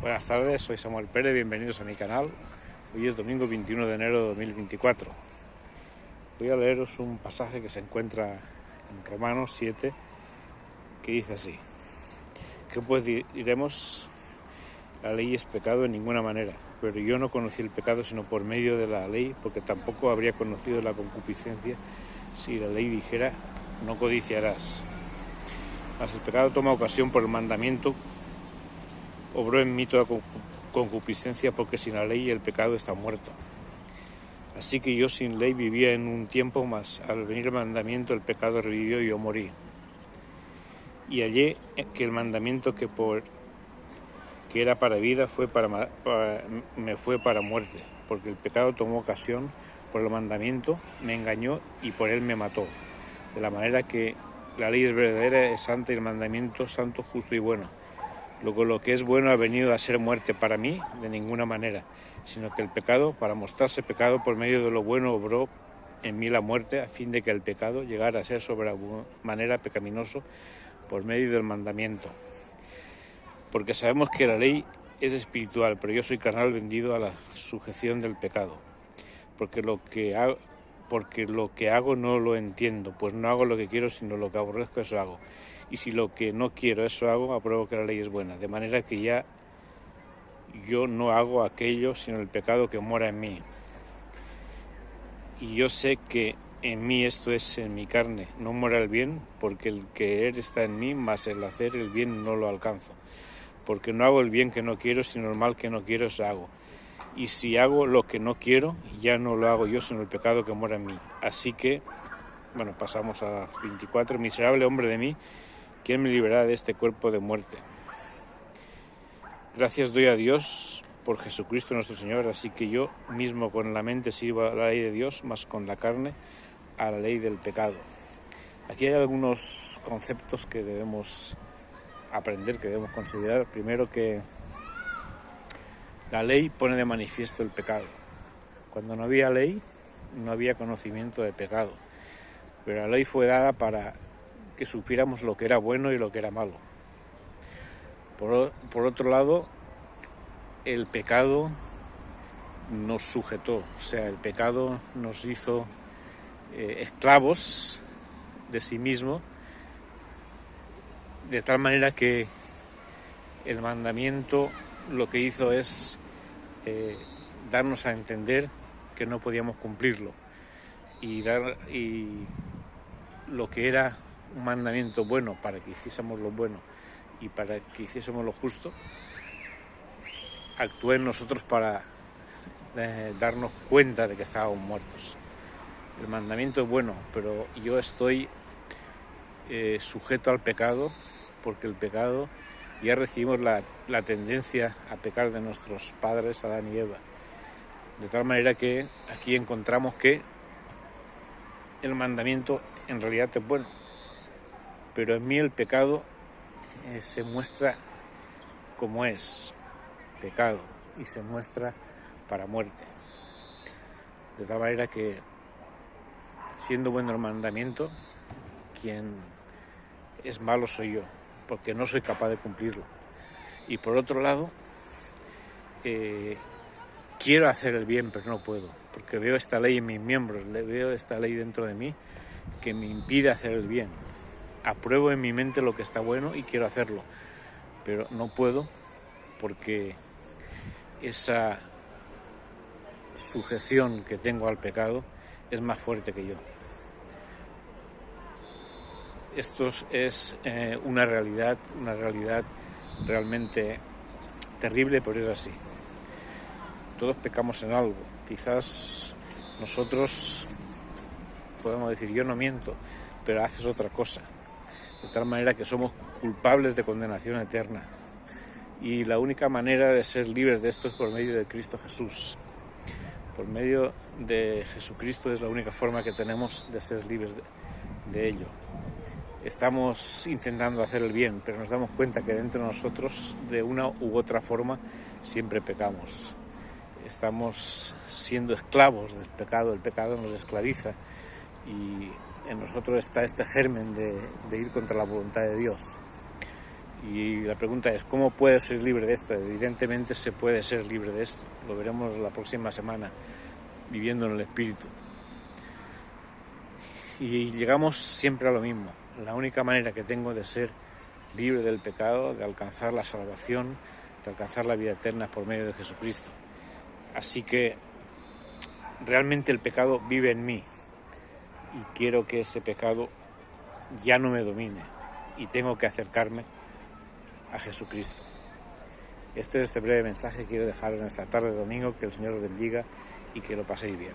Buenas tardes, soy Samuel Pérez, bienvenidos a mi canal. Hoy es domingo 21 de enero de 2024. Voy a leeros un pasaje que se encuentra en Romanos 7, que dice así: ¿Qué pues diremos? La ley es pecado en ninguna manera, pero yo no conocí el pecado sino por medio de la ley, porque tampoco habría conocido la concupiscencia si la ley dijera: no codiciarás. Mas el pecado toma ocasión por el mandamiento, obró en mí toda concupiscencia, porque sin la ley el pecado está muerto. Así que yo sin ley vivía en un tiempo, mas al venir el mandamiento el pecado revivió y yo morí. Y hallé que el mandamiento que era para vida me fue para muerte, porque el pecado tomó ocasión por el mandamiento, me engañó y por él me mató. De la manera que la ley es verdadera, es santa, y el mandamiento santo, justo y bueno. Lo que es bueno ha venido a ser muerte para mí de ninguna manera, sino que el pecado, para mostrarse pecado por medio de lo bueno, obró en mí la muerte, a fin de que el pecado llegara a ser sobremanera pecaminoso por medio del mandamiento. Porque sabemos que la ley es espiritual, pero yo soy carnal, vendido a la sujeción del pecado. Porque lo que hago no lo entiendo, pues no hago lo que quiero, sino lo que aborrezco, eso hago. Y si lo que no quiero, eso hago, apruebo que la ley es buena. De manera que ya yo no hago aquello, sino el pecado que mora en mí. Y yo sé que en mí, esto es, en mi carne, no mora el bien, porque el querer está en mí, mas el hacer el bien no lo alcanzo. Porque no hago el bien que no quiero, sino el mal que no quiero, eso hago. Y si hago lo que no quiero, ya no lo hago yo, sino el pecado que mora en mí. Así que, pasamos a 24. Miserable hombre de mí, ¿quién me librará de este cuerpo de muerte? Gracias doy a Dios por Jesucristo nuestro Señor, así que yo mismo con la mente sirvo a la ley de Dios, mas con la carne a la ley del pecado. Aquí hay algunos conceptos que debemos aprender, que debemos considerar. Primero, que la ley pone de manifiesto el pecado. Cuando no había ley, no había conocimiento de pecado, pero la ley fue dada para que supiéramos lo que era bueno y lo que era malo. Por otro lado, el pecado nos sujetó, o sea, el pecado nos hizo esclavos de sí mismo, de tal manera que el mandamiento lo que hizo es darnos a entender que no podíamos cumplirlo, y lo que era un mandamiento bueno para que hiciésemos lo bueno y para que hiciésemos lo justo, actuó en nosotros para darnos cuenta de que estábamos muertos. El mandamiento es bueno, pero yo estoy sujeto al pecado, porque el pecado, ya recibimos la tendencia a pecar de nuestros padres Adán y Eva, de tal manera que aquí encontramos que el mandamiento en realidad es bueno, pero en mí el pecado se muestra como es pecado, y se muestra para muerte, de tal manera que, siendo bueno el mandamiento, quien es malo soy yo, porque no soy capaz de cumplirlo. Y por otro lado, quiero hacer el bien, pero no puedo, porque veo esta ley en mis miembros, veo esta ley dentro de mí que me impide hacer el bien. Apruebo en mi mente lo que está bueno y quiero hacerlo, pero no puedo, porque esa sujeción que tengo al pecado es más fuerte que yo. Esto es una realidad realmente terrible, pero es así. Todos pecamos en algo. Quizás nosotros podemos decir: yo no miento, pero haces otra cosa, de tal manera que somos culpables de condenación eterna. Y la única manera de ser libres de esto es por medio de Cristo Jesús. Por medio de Jesucristo es la única forma que tenemos de ser libres de ello. Estamos intentando hacer el bien, pero nos damos cuenta que dentro de nosotros, de una u otra forma, siempre pecamos. Estamos siendo esclavos del pecado, el pecado nos esclaviza, y en nosotros está este germen de ir contra la voluntad de Dios. Y la pregunta es, ¿cómo puedo ser libre de esto? Evidentemente se puede ser libre de esto. Lo veremos la próxima semana, viviendo en el Espíritu. Y llegamos siempre a lo mismo. La única manera que tengo de ser libre del pecado, de alcanzar la salvación, de alcanzar la vida eterna es por medio de Jesucristo. Así que realmente el pecado vive en mí y quiero que ese pecado ya no me domine y tengo que acercarme a Jesucristo. Este breve mensaje que quiero dejar en esta tarde de domingo. Que el Señor os bendiga y que lo paséis bien.